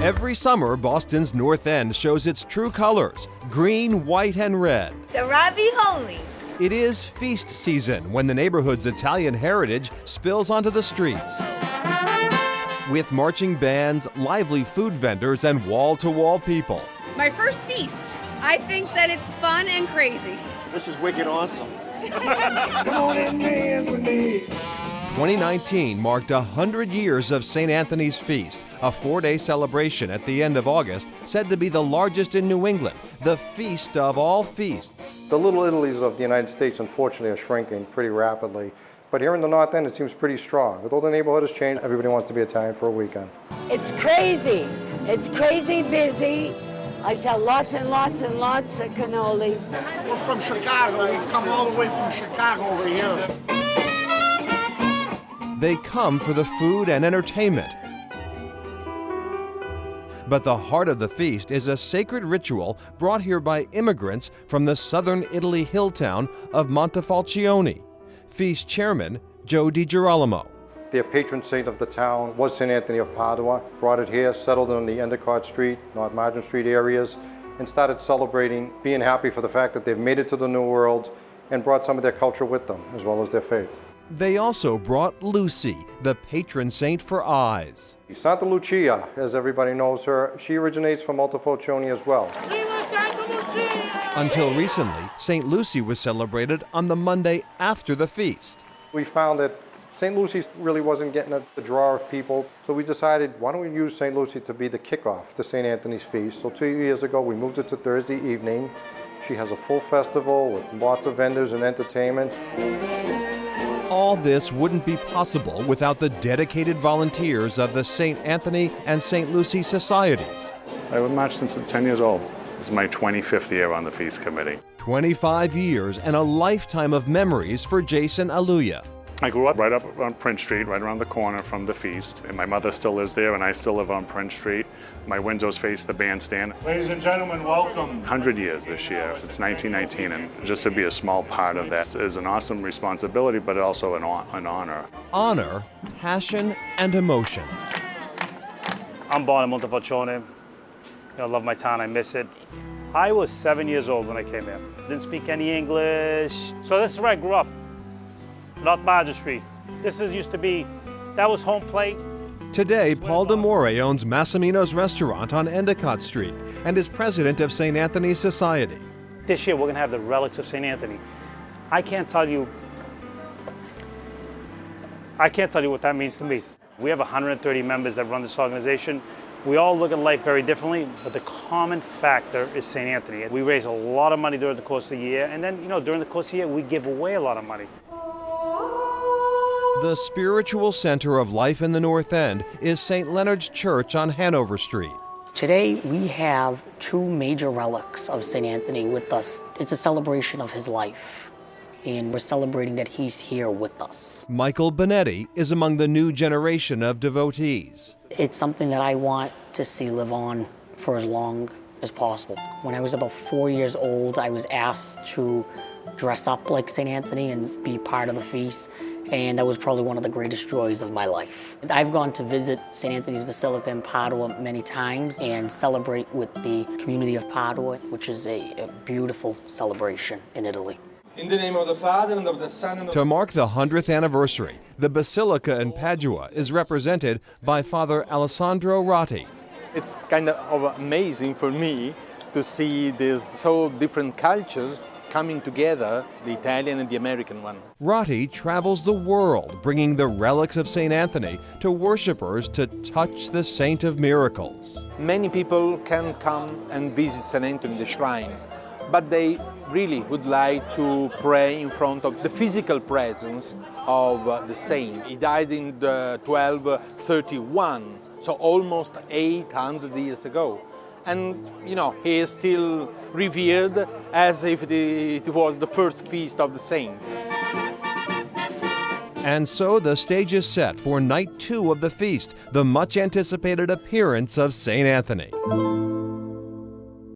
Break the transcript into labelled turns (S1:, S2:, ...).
S1: Every summer, Boston's North End shows its true colors, green, white, and red.
S2: So ravioli.
S1: It is feast season when the neighborhood's Italian heritage spills onto the streets. With marching bands, lively food vendors, and wall-to-wall people.
S3: My first feast. I think that it's fun and crazy.
S4: This is wicked awesome.
S5: Come on in, man, with me.
S1: 2019 marked 100 years of St. Anthony's Feast, a 4-day celebration at the end of August, said to be the largest in New England, the feast of all feasts.
S6: The Little Italies of the United States, unfortunately, are shrinking pretty rapidly. But here in the North End, it seems pretty strong. Although the neighborhood has changed, everybody wants to be Italian for a weekend.
S7: It's crazy. It's crazy busy. I sell lots and lots and lots of cannolis.
S4: We're from Chicago. We come all the way from Chicago over here.
S1: They come for the food and entertainment. But the heart of the feast is a sacred ritual brought here by immigrants from the southern Italy hill town of Montefalcione. Feast chairman Joe DiGirolamo.
S6: Their patron saint of the town was St. Anthony of Padua, brought it here, settled in the Endicott Street, North Margin Street areas, and started celebrating, being happy for the fact that they've made it to the New World and brought some of their culture with them, as well as their faith.
S1: They also brought Lucy, the patron saint for eyes.
S6: Santa Lucia, as everybody knows her, she originates from Montefalcione as well.
S1: Until recently, St. Lucy was celebrated on the Monday after the feast.
S6: We found that St. Lucy really wasn't getting the draw of people, so we decided, why don't we use St. Lucy to be the kickoff to St. Anthony's Feast. So 2 years ago, we moved it to Thursday evening. She has a full festival with lots of vendors and entertainment.
S1: All this wouldn't be possible without the dedicated volunteers of the St. Anthony and St. Lucy Societies.
S5: I've marched since I was 10 years old. This is my 25th year on the Feast Committee.
S1: 25 years and a lifetime of memories for Jason Aluya.
S5: I grew up right up on Prince Street, right around the corner from the Feast. And my mother still lives there, and I still live on Prince Street. My windows face the bandstand.
S8: Ladies and gentlemen, welcome.
S5: 100 years this year. It's 1919, and just to be a small part of that is an awesome responsibility, but also an honor.
S1: Honor, passion, and emotion.
S8: I'm born in Montefalcione. I love my town, I miss it. I was 7 years old when I came here. Didn't speak any English. So this is where I grew up, North Margin Street. That was home plate.
S1: Today, Paul D'Amore owns Massimino's restaurant on Endicott Street and is president of St. Anthony's Society.
S8: This year we're gonna have the relics of St. Anthony. I can't tell you what that means to me. We have 130 members that run this organization. We all look at life very differently, but the common factor is St. Anthony. We raise a lot of money during the course of the year, and then, during the course of the year, we give away a lot of money.
S1: The spiritual center of life in the North End is St. Leonard's Church on Hanover Street.
S7: Today we have two major relics of St. Anthony with us. It's a celebration of his life, and we're celebrating that he's here with us.
S1: Michael Benetti is among the new generation of devotees.
S7: It's something that I want to see live on for as long as possible. When I was about 4 years old, I was asked to dress up like St. Anthony and be part of the feast, and that was probably one of the greatest joys of my life. I've gone to visit St. Anthony's Basilica in Padua many times and celebrate with the community of Padua, which is a beautiful celebration in Italy.
S9: In the name of the Father, and of the Son, and of
S1: To mark the 100th anniversary, the Basilica in Padua is represented by Father Alessandro Ratti.
S10: It's kind of amazing for me to see these so different cultures coming together, the Italian and the American one.
S1: Ratti travels the world, bringing the relics of St. Anthony to worshipers to touch the Saint of Miracles.
S10: Many people can come and visit St. Anthony, the shrine, but they really would like to pray in front of the physical presence of the saint. He died in 1231, so almost 800 years ago. And, he is still revered as if it was the first feast of the saint.
S1: And so the stage is set for night 2 of the feast, the much anticipated appearance of St. Anthony.